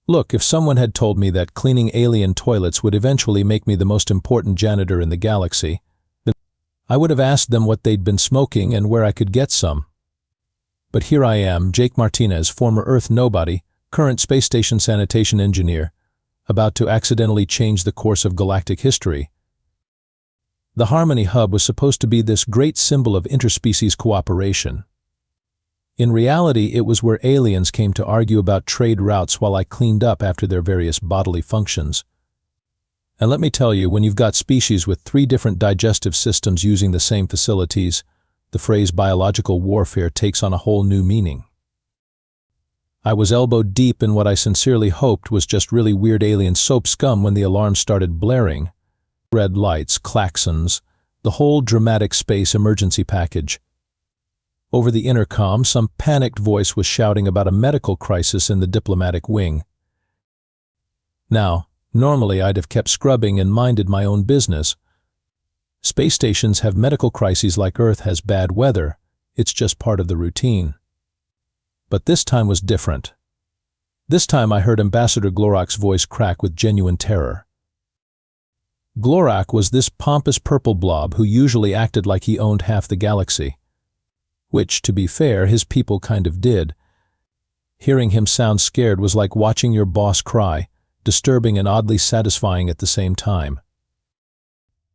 Look, if someone had told me that cleaning alien toilets would eventually make me the most important janitor in the galaxy, then I would have asked them what they'd been smoking and where I could get some. But here I am, Jake Martinez, former Earth nobody, current space station sanitation engineer, about to accidentally change the course of galactic history. The Harmony Hub was supposed to be this great symbol of interspecies cooperation. In reality, it was where aliens came to argue about trade routes while I cleaned up after their various bodily functions. And let me tell you, when you've got species with 3 different digestive systems using the same facilities, the phrase biological warfare takes on a whole new meaning. I was elbowed deep in what I sincerely hoped was just really weird alien soap scum when the alarm started blaring. Red lights, klaxons, the whole dramatic space emergency package. Over the intercom, some panicked voice was shouting about a medical crisis in the diplomatic wing. Now, normally I'd have kept scrubbing and minded my own business. Space stations have medical crises like Earth has bad weather. It's just part of the routine. But this time was different. This time I heard Ambassador Glorak's voice crack with genuine terror. Glorak was this pompous purple blob who usually acted like he owned half the galaxy. Which, to be fair, his people kind of did. Hearing him sound scared was like watching your boss cry, disturbing and oddly satisfying at the same time.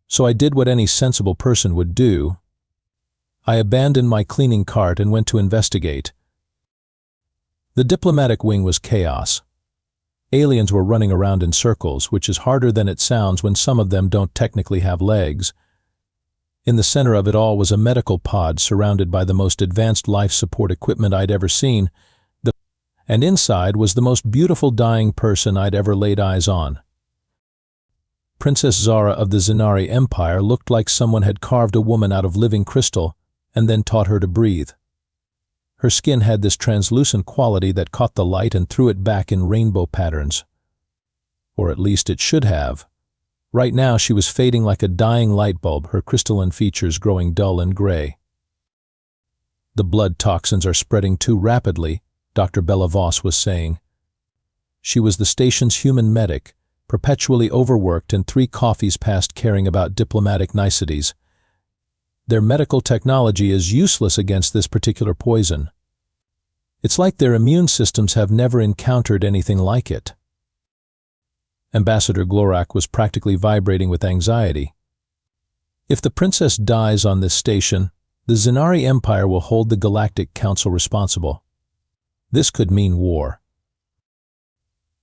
So I did what any sensible person would do. I abandoned my cleaning cart and went to investigate. The diplomatic wing was chaos. Aliens were running around in circles, which is harder than it sounds when some of them don't technically have legs. In the center of it all was a medical pod surrounded by the most advanced life support equipment I'd ever seen, and inside was the most beautiful dying person I'd ever laid eyes on. Princess Zara of the Zenari Empire looked like someone had carved a woman out of living crystal and then taught her to breathe. Her skin had this translucent quality that caught the light and threw it back in rainbow patterns. Or at least it should have. Right now she was fading like a dying light bulb, her crystalline features growing dull and gray. The blood toxins are spreading too rapidly, Dr. Bella Voss was saying. She was the station's human medic, perpetually overworked and 3 coffees past caring about diplomatic niceties. Their medical technology is useless against this particular poison. It's like their immune systems have never encountered anything like it. Ambassador Glorak was practically vibrating with anxiety. If the princess dies on this station, the Zenari Empire will hold the Galactic Council responsible. This could mean war.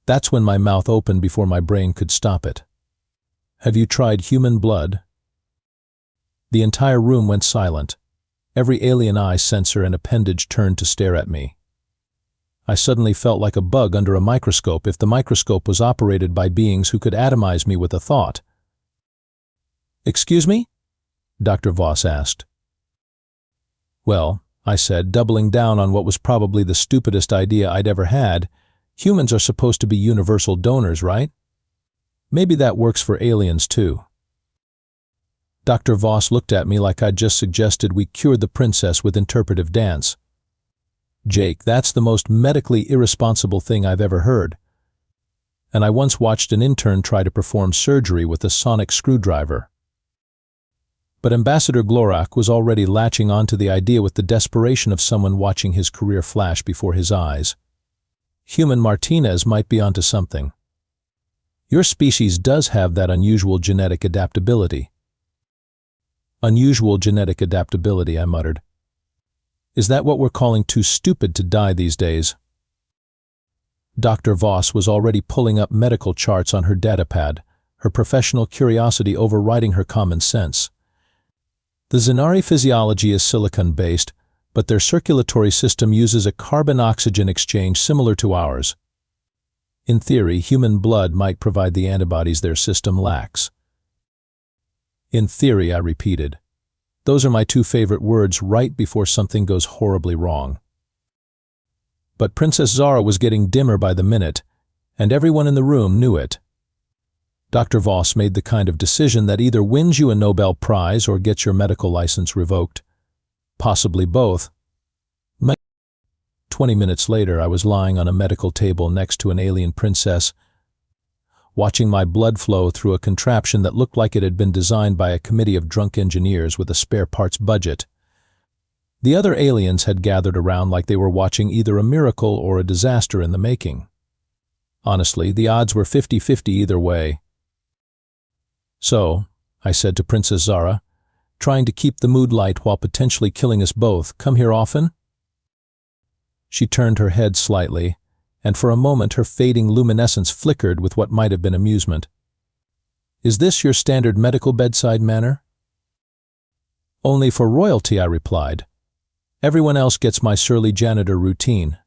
That's when my mouth opened before my brain could stop it. Have you tried human blood? The entire room went silent. Every alien eye, sensor, and appendage turned to stare at me. I suddenly felt like a bug under a microscope if the microscope was operated by beings who could atomize me with a thought. "Excuse me?" Dr. Voss asked. "Well," I said, doubling down on what was probably the stupidest idea I'd ever had, humans are supposed to be universal donors, right? Maybe that works for aliens too. Dr. Voss looked at me like I'd just suggested we cured the princess with interpretive dance. "Jake, that's the most medically irresponsible thing I've ever heard. And I once watched an intern try to perform surgery with a sonic screwdriver." But Ambassador Glorak was already latching onto the idea with the desperation of someone watching his career flash before his eyes. Human Martinez might be onto something. Your species does have that unusual genetic adaptability. "Unusual genetic adaptability," I muttered. "Is that what we're calling too stupid to die these days?" Dr. Voss was already pulling up medical charts on her datapad, her professional curiosity overriding her common sense. The Zenari physiology is silicon-based, but their circulatory system uses a carbon-oxygen exchange similar to ours. In theory, human blood might provide the antibodies their system lacks. In theory, I repeated. Those are my 2 favorite words right before something goes horribly wrong. But Princess Zara was getting dimmer by the minute, and everyone in the room knew it. Dr. Voss made the kind of decision that either wins you a Nobel Prize or gets your medical license revoked. Possibly both. 20 minutes later, I was lying on a medical table next to an alien princess, watching my blood flow through a contraption that looked like it had been designed by a committee of drunk engineers with a spare parts budget. The other aliens had gathered around like they were watching either a miracle or a disaster in the making. Honestly, the odds were 50-50 either way. "So," I said to Princess Zara, "trying to keep the mood light while potentially killing us both, come here often?" She turned her head slightly, and for a moment her fading luminescence flickered with what might have been amusement. "Is this your standard medical bedside manner?" "Only for royalty," I replied. "Everyone else gets my surly janitor routine."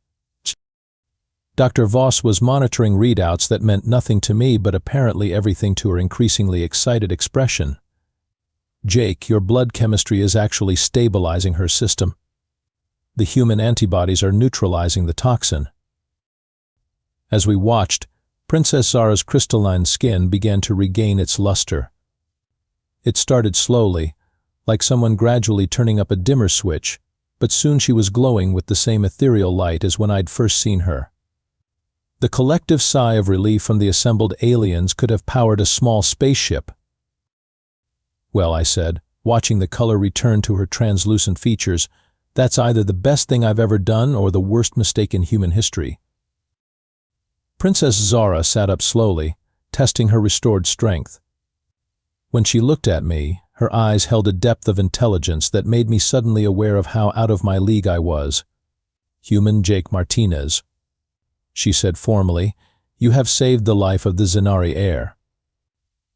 Dr. Voss was monitoring readouts that meant nothing to me but apparently everything to her increasingly excited expression. "Jake, your blood chemistry is actually stabilizing her system. The human antibodies are neutralizing the toxin." As we watched, Princess Zara's crystalline skin began to regain its luster. It started slowly, like someone gradually turning up a dimmer switch, but soon she was glowing with the same ethereal light as when I'd first seen her. The collective sigh of relief from the assembled aliens could have powered a small spaceship. "Well," I said, watching the color return to her translucent features, "that's either the best thing I've ever done or the worst mistake in human history." Princess Zara sat up slowly, testing her restored strength. When she looked at me, her eyes held a depth of intelligence that made me suddenly aware of how out of my league I was. "Human Jake Martinez," she said formally, "you have saved the life of the Zenari heir.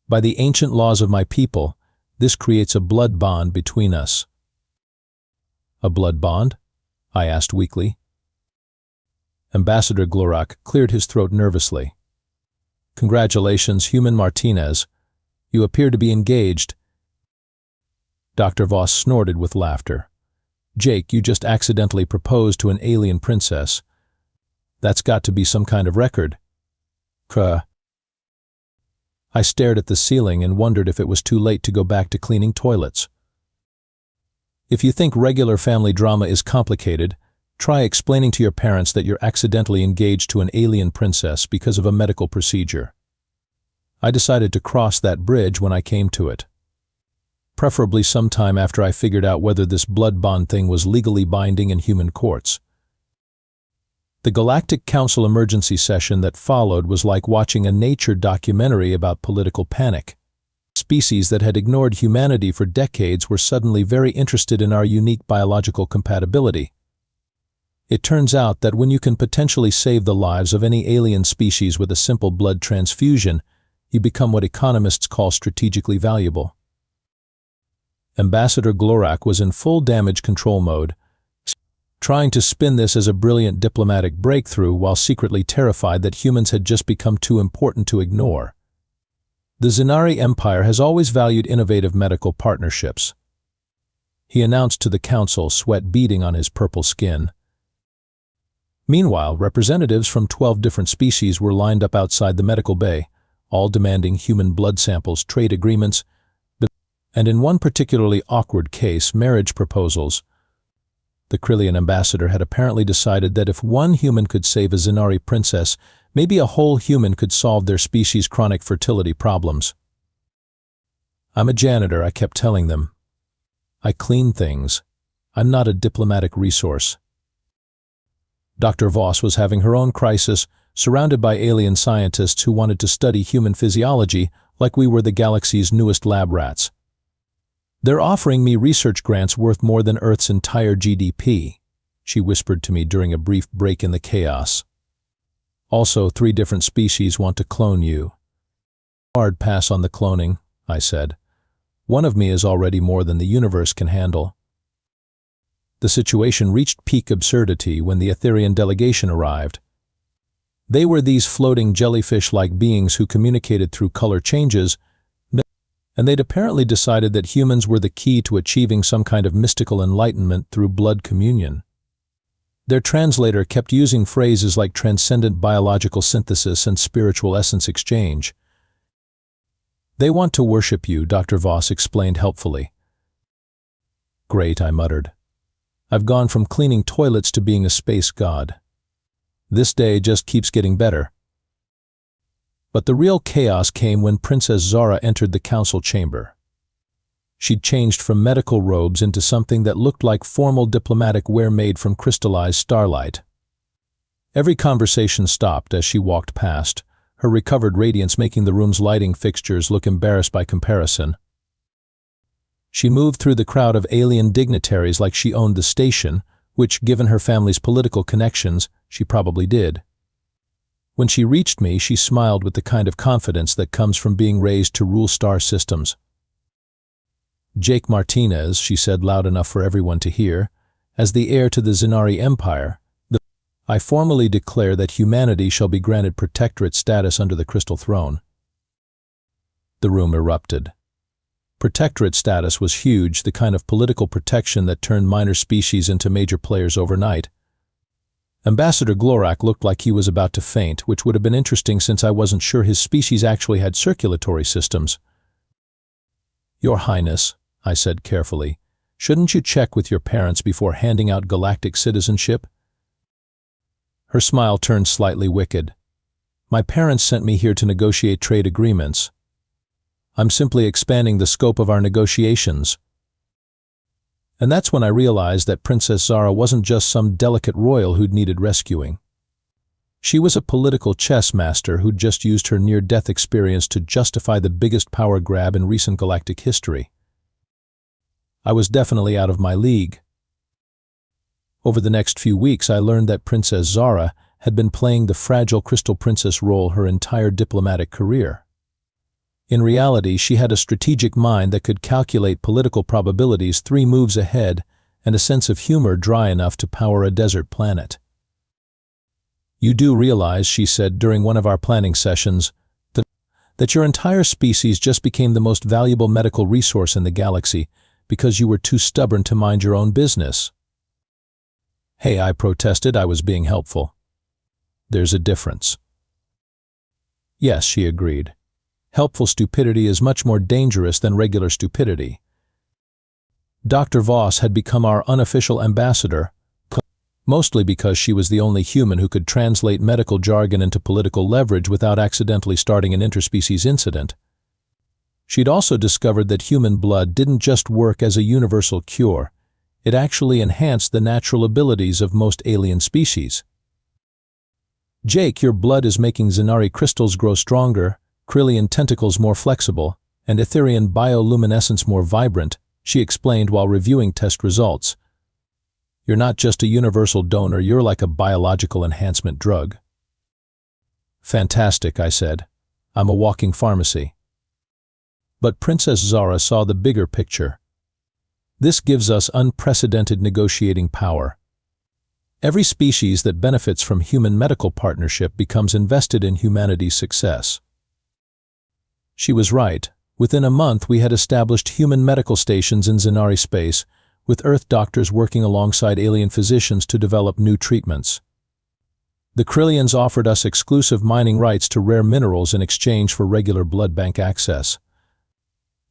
By the ancient laws of my people, this creates a blood bond between us." "A blood bond?" I asked weakly. Ambassador Glorak cleared his throat nervously. "Congratulations, Human Martinez. You appear to be engaged." Dr. Voss snorted with laughter. "Jake, you just accidentally proposed to an alien princess. That's got to be some kind of record." I stared at the ceiling and wondered if it was too late to go back to cleaning toilets. If you think regular family drama is complicated, try explaining to your parents that you're accidentally engaged to an alien princess because of a medical procedure. I decided to cross that bridge when I came to it. Preferably sometime after I figured out whether this blood bond thing was legally binding in human courts. The Galactic Council emergency session that followed was like watching a nature documentary about political panic. Species that had ignored humanity for decades were suddenly very interested in our unique biological compatibility. It turns out that when you can potentially save the lives of any alien species with a simple blood transfusion, you become what economists call strategically valuable. Ambassador Glorak was in full damage control mode, trying to spin this as a brilliant diplomatic breakthrough while secretly terrified that humans had just become too important to ignore. The Zenari Empire has always valued innovative medical partnerships. He announced to the council, sweat beading on his purple skin. Meanwhile, representatives from 12 different species were lined up outside the medical bay, all demanding human blood samples, trade agreements, and in one particularly awkward case, marriage proposals. The Krillian ambassador had apparently decided that if one human could save a Zenari princess, maybe a whole human could solve their species' chronic fertility problems. "I'm a janitor," I kept telling them. "I clean things. I'm not a diplomatic resource." Dr. Voss was having her own crisis, surrounded by alien scientists who wanted to study human physiology like we were the galaxy's newest lab rats. "They're offering me research grants worth more than Earth's entire GDP, she whispered to me during a brief break in the chaos. "Also, 3 different species want to clone you." "Hard pass on the cloning," I said. "One of me is already more than the universe can handle." The situation reached peak absurdity when the Etherian delegation arrived. They were these floating jellyfish-like beings who communicated through color changes, and they'd apparently decided that humans were the key to achieving some kind of mystical enlightenment through blood communion. Their translator kept using phrases like transcendent biological synthesis and spiritual essence exchange. "They want to worship you," Dr. Voss explained helpfully. "Great," I muttered. I've gone from cleaning toilets to being a space god. This day just keeps getting better. But the real chaos came when Princess Zara entered the council chamber. She'd changed from medical robes into something that looked like formal diplomatic wear made from crystallized starlight. Every conversation stopped as she walked past, her recovered radiance making the room's lighting fixtures look embarrassed by comparison. She moved through the crowd of alien dignitaries like she owned the station, which, given her family's political connections, she probably did. When she reached me, she smiled with the kind of confidence that comes from being raised to rule star systems. "Jake Martinez," she said loud enough for everyone to hear, "as the heir to the Zenari Empire, I formally declare that humanity shall be granted protectorate status under the Crystal Throne." The room erupted. Protectorate status was huge, the kind of political protection that turned minor species into major players overnight. Ambassador Glorak looked like he was about to faint, which would have been interesting since I wasn't sure his species actually had circulatory systems. "Your Highness," I said carefully, "shouldn't you check with your parents before handing out galactic citizenship?" Her smile turned slightly wicked. "My parents sent me here to negotiate trade agreements. I'm simply expanding the scope of our negotiations." And that's when I realized that Princess Zara wasn't just some delicate royal who'd needed rescuing. She was a political chess master who'd just used her near-death experience to justify the biggest power grab in recent galactic history. I was definitely out of my league. Over the next few weeks, I learned that Princess Zara had been playing the fragile Crystal Princess role her entire diplomatic career. In reality, she had a strategic mind that could calculate political probabilities 3 moves ahead and a sense of humor dry enough to power a desert planet. "You do realize," she said during one of our planning sessions, that your entire species just became the most valuable medical resource in the galaxy because you were too stubborn to mind your own business." "Hey," I protested. I was being helpful. "There's a difference." "Yes," she agreed. "Helpful stupidity is much more dangerous than regular stupidity." Dr. Voss had become our unofficial ambassador, mostly because she was the only human who could translate medical jargon into political leverage without accidentally starting an interspecies incident. She'd also discovered that human blood didn't just work as a universal cure, it actually enhanced the natural abilities of most alien species. "Jake, your blood is making Zenari crystals grow stronger, Krillian tentacles more flexible, and Etherian bioluminescence more vibrant," she explained while reviewing test results. "You're not just a universal donor, you're like a biological enhancement drug." "Fantastic," I said. "I'm a walking pharmacy." But Princess Zara saw the bigger picture. "This gives us unprecedented negotiating power. Every species that benefits from human medical partnership becomes invested in humanity's success." She was right. Within a month, we had established human medical stations in Zenari space, with Earth doctors working alongside alien physicians to develop new treatments. The Krillians offered us exclusive mining rights to rare minerals in exchange for regular blood bank access.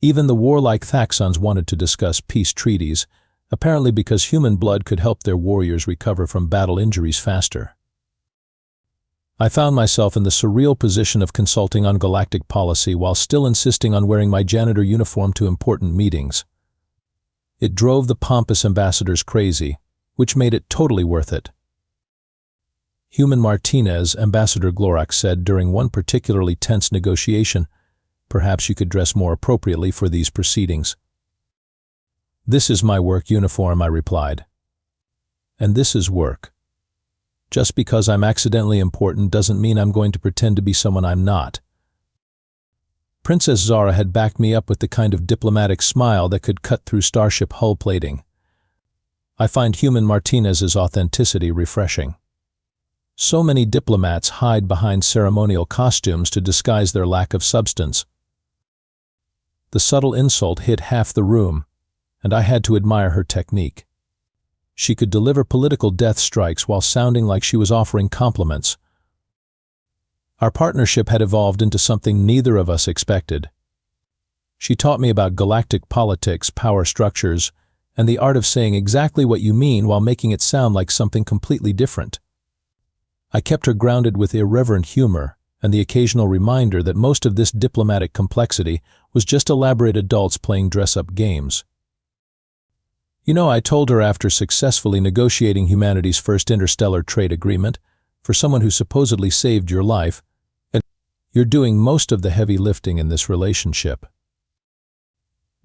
Even the warlike Thaxons wanted to discuss peace treaties, apparently because human blood could help their warriors recover from battle injuries faster. I found myself in the surreal position of consulting on galactic policy while still insisting on wearing my janitor uniform to important meetings. It drove the pompous ambassadors crazy, which made it totally worth it. "Human Martinez," Ambassador Glorak said during one particularly tense negotiation, "perhaps you could dress more appropriately for these proceedings." "This is my work uniform," I replied. "And this is work. Just because I'm accidentally important doesn't mean I'm going to pretend to be someone I'm not." Princess Zara had backed me up with the kind of diplomatic smile that could cut through starship hull plating. I find Human Martinez's authenticity refreshing. So many diplomats hide behind ceremonial costumes to disguise their lack of substance. The subtle insult hit half the room, and I had to admire her technique. She could deliver political death strikes while sounding like she was offering compliments. Our partnership had evolved into something neither of us expected. She taught me about galactic politics, power structures, and the art of saying exactly what you mean while making it sound like something completely different. I kept her grounded with irreverent humor and the occasional reminder that most of this diplomatic complexity was just elaborate adults playing dress-up games. You know, I told her after successfully negotiating humanity's first interstellar trade agreement, for someone who supposedly saved your life, and you're doing most of the heavy lifting in this relationship.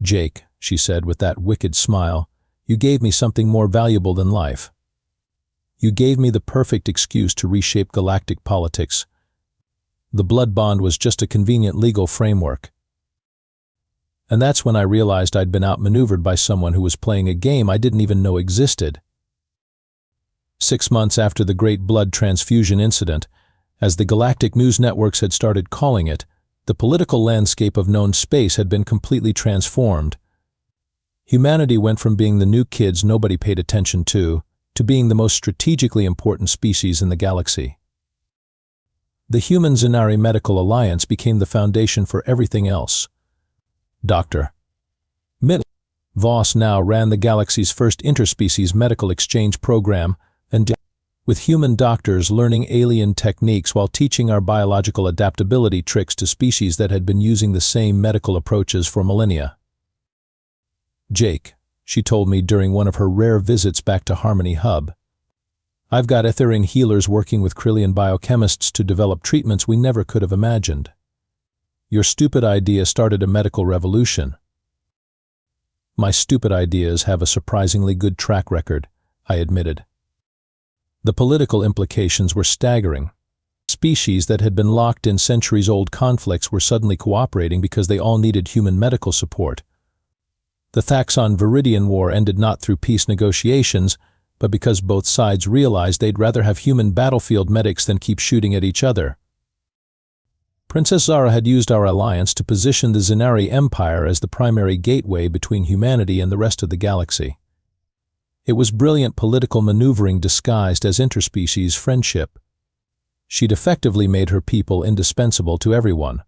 Jake, she said with that wicked smile, you gave me something more valuable than life. You gave me the perfect excuse to reshape galactic politics. The blood bond was just a convenient legal framework. And that's when I realized I'd been outmaneuvered by someone who was playing a game I didn't even know existed. 6 months after the Great Blood Transfusion Incident, as the galactic news networks had started calling it, the political landscape of known space had been completely transformed. Humanity went from being the new kids nobody paid attention to being the most strategically important species in the galaxy. The Human-Zenari Medical Alliance became the foundation for everything else. Dr. Voss now ran the galaxy's first interspecies medical exchange program, and with human doctors learning alien techniques while teaching our biological adaptability tricks to species that had been using the same medical approaches for millennia. Jake, she told me during one of her rare visits back to Harmony Hub, I've got Etherian healers working with Krillian biochemists to develop treatments we never could have imagined. Your stupid idea started a medical revolution. My stupid ideas have a surprisingly good track record, I admitted. The political implications were staggering. Species that had been locked in centuries-old conflicts were suddenly cooperating because they all needed human medical support. The Thaxon-Viridian War ended not through peace negotiations, but because both sides realized they'd rather have human battlefield medics than keep shooting at each other. Princess Zara had used our alliance to position the Zenari Empire as the primary gateway between humanity and the rest of the galaxy. It was brilliant political maneuvering disguised as interspecies friendship. She'd effectively made her people indispensable to everyone.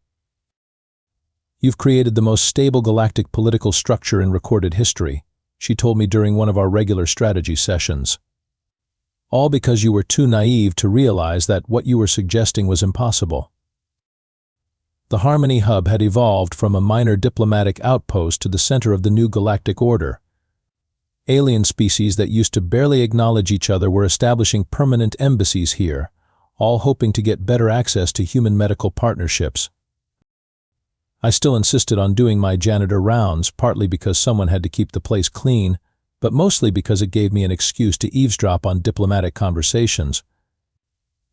You've created the most stable galactic political structure in recorded history, she told me during one of our regular strategy sessions. All because you were too naive to realize that what you were suggesting was impossible. The Harmony Hub had evolved from a minor diplomatic outpost to the center of the new galactic order. Alien species that used to barely acknowledge each other were establishing permanent embassies here, all hoping to get better access to human medical partnerships. I still insisted on doing my janitor rounds, partly because someone had to keep the place clean, but mostly because it gave me an excuse to eavesdrop on diplomatic conversations.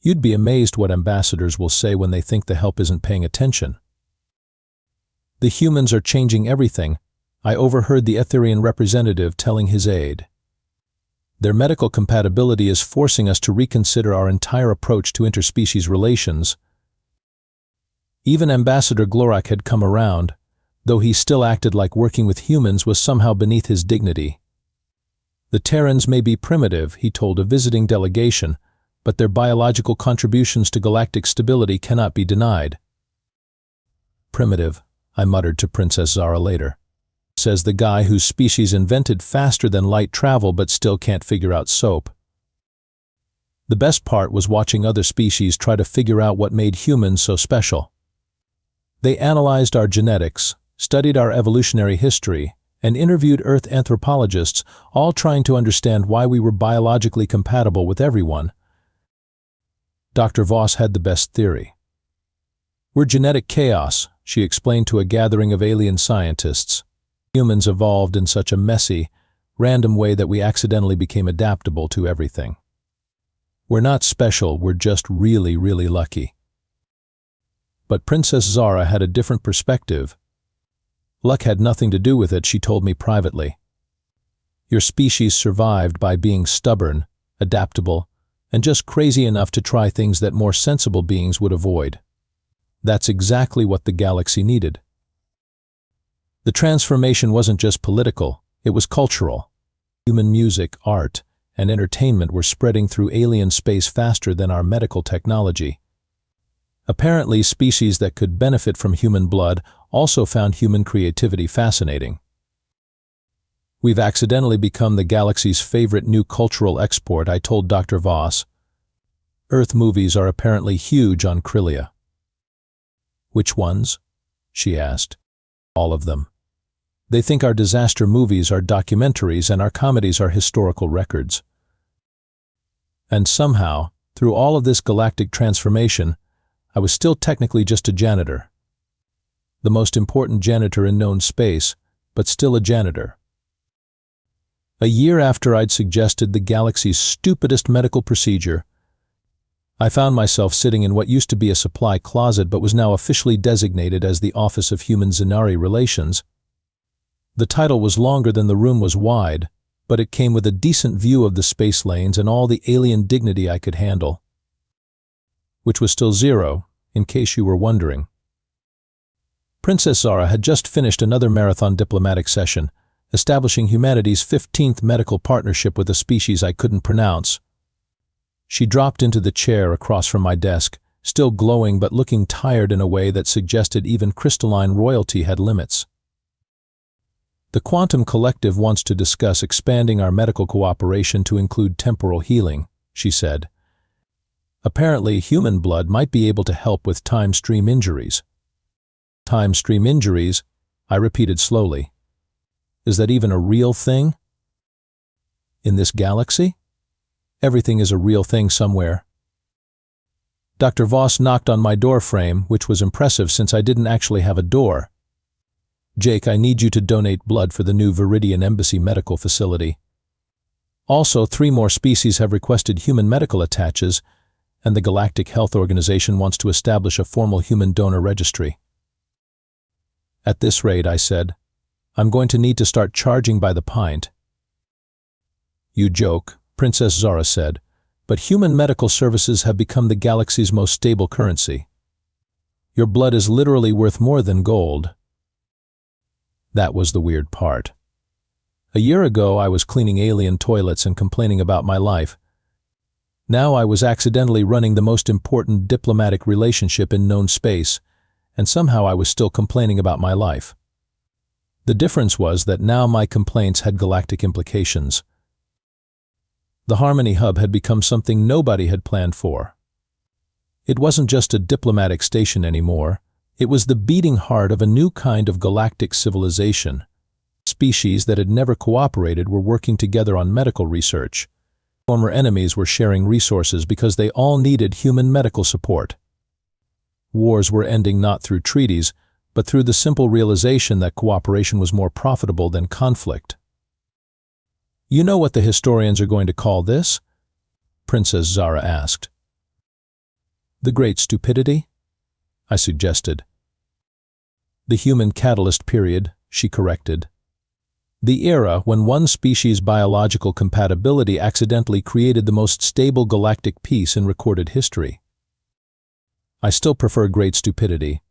You'd be amazed what ambassadors will say when they think the help isn't paying attention. The humans are changing everything, I overheard the Etherian representative telling his aide. Their medical compatibility is forcing us to reconsider our entire approach to interspecies relations. Even Ambassador Glorak had come around, though he still acted like working with humans was somehow beneath his dignity. The Terrans may be primitive, he told a visiting delegation, but their biological contributions to galactic stability cannot be denied. Primitive, I muttered to Princess Zara later. Says the guy whose species invented faster than light travel but still can't figure out soap. The best part was watching other species try to figure out what made humans so special. They analyzed our genetics, studied our evolutionary history, and interviewed Earth anthropologists, all trying to understand why we were biologically compatible with everyone. Dr. Voss had the best theory. We're genetic chaos, she explained to a gathering of alien scientists. Humans evolved in such a messy, random way that we accidentally became adaptable to everything. We're not special, we're just really, really lucky. But Princess Zara had a different perspective. Luck had nothing to do with it, she told me privately. Your species survived by being stubborn, adaptable, and just crazy enough to try things that more sensible beings would avoid. That's exactly what the galaxy needed. The transformation wasn't just political, it was cultural. Human music, art, and entertainment were spreading through alien space faster than our medical technology. Apparently, species that could benefit from human blood also found human creativity fascinating. We've accidentally become the galaxy's favorite new cultural export, I told Dr. Voss. Earth movies are apparently huge on Krylia. Which ones? She asked. All of them. They think our disaster movies are documentaries and our comedies are historical records. And somehow, through all of this galactic transformation, I was still technically just a janitor. The most important janitor in known space, but still a janitor. A year after I'd suggested the galaxy's stupidest medical procedure, I found myself sitting in what used to be a supply closet but was now officially designated as the Office of Human-Xenari Relations. The title was longer than the room was wide, but it came with a decent view of the space lanes and all the alien dignity I could handle. Which was still 0, in case you were wondering. Princess Zara had just finished another marathon diplomatic session, establishing humanity's 15th medical partnership with a species I couldn't pronounce. She dropped into the chair across from my desk, still glowing but looking tired in a way that suggested even crystalline royalty had limits. The Quantum Collective wants to discuss expanding our medical cooperation to include temporal healing, she said. Apparently, human blood might be able to help with time stream injuries. Time stream injuries, I repeated slowly. Is that even a real thing? In this galaxy? Everything is a real thing somewhere. Dr. Voss knocked on my door frame, which was impressive since I didn't actually have a door. Jake, I need you to donate blood for the new Viridian Embassy medical facility. Also, 3 more species have requested human medical attaches, and the Galactic Health Organization wants to establish a formal human donor registry. At this rate, I said, I'm going to need to start charging by the pint. You joke, Princess Zara said, but human medical services have become the galaxy's most stable currency. Your blood is literally worth more than gold. That was the weird part. A year ago, I was cleaning alien toilets and complaining about my life. Now I was accidentally running the most important diplomatic relationship in known space, and somehow I was still complaining about my life. The difference was that now my complaints had galactic implications. The Harmony Hub had become something nobody had planned for. It wasn't just a diplomatic station anymore. It was the beating heart of a new kind of galactic civilization. Species that had never cooperated were working together on medical research. Former enemies were sharing resources because they all needed human medical support. Wars were ending not through treaties, but through the simple realization that cooperation was more profitable than conflict. You know what the historians are going to call this? Princess Zara asked. The Great Stupidity? I suggested. The Human Catalyst Period, she corrected. The era when one species' biological compatibility accidentally created the most stable galactic peace in recorded history. I still prefer Great Stupidity.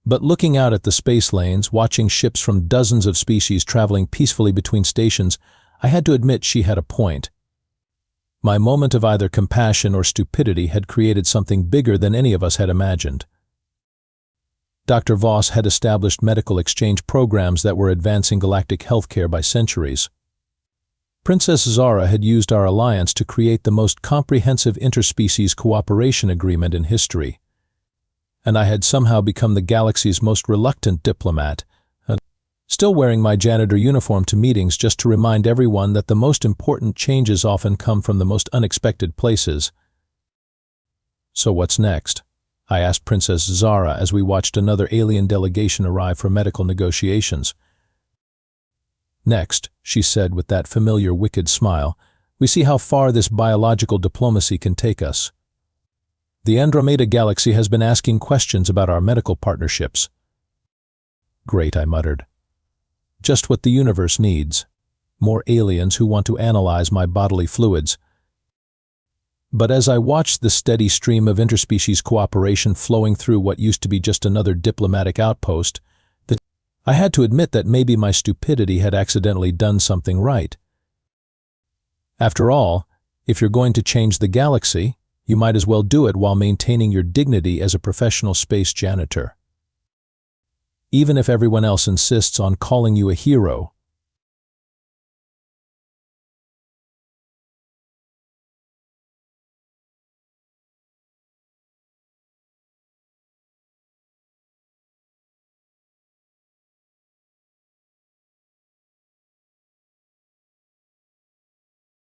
But looking out at the space lanes, watching ships from dozens of species traveling peacefully between stations, I had to admit she had a point. My moment of either compassion or stupidity had created something bigger than any of us had imagined. Dr. Voss had established medical exchange programs that were advancing galactic healthcare by centuries. Princess Zara had used our alliance to create the most comprehensive interspecies cooperation agreement in history. And I had somehow become the galaxy's most reluctant diplomat, still wearing my janitor uniform to meetings just to remind everyone that the most important changes often come from the most unexpected places. So what's next? I asked Princess Zara as we watched another alien delegation arrive for medical negotiations. Next, she said with that familiar wicked smile, we see how far this biological diplomacy can take us. The Andromeda Galaxy has been asking questions about our medical partnerships. Great, I muttered. Just what the universe needs. More aliens who want to analyze my bodily fluids. But as I watched the steady stream of interspecies cooperation flowing through what used to be just another diplomatic outpost, I had to admit that maybe my stupidity had accidentally done something right. After all, if you're going to change the galaxy, you might as well do it while maintaining your dignity as a professional space janitor. Even if everyone else insists on calling you a hero,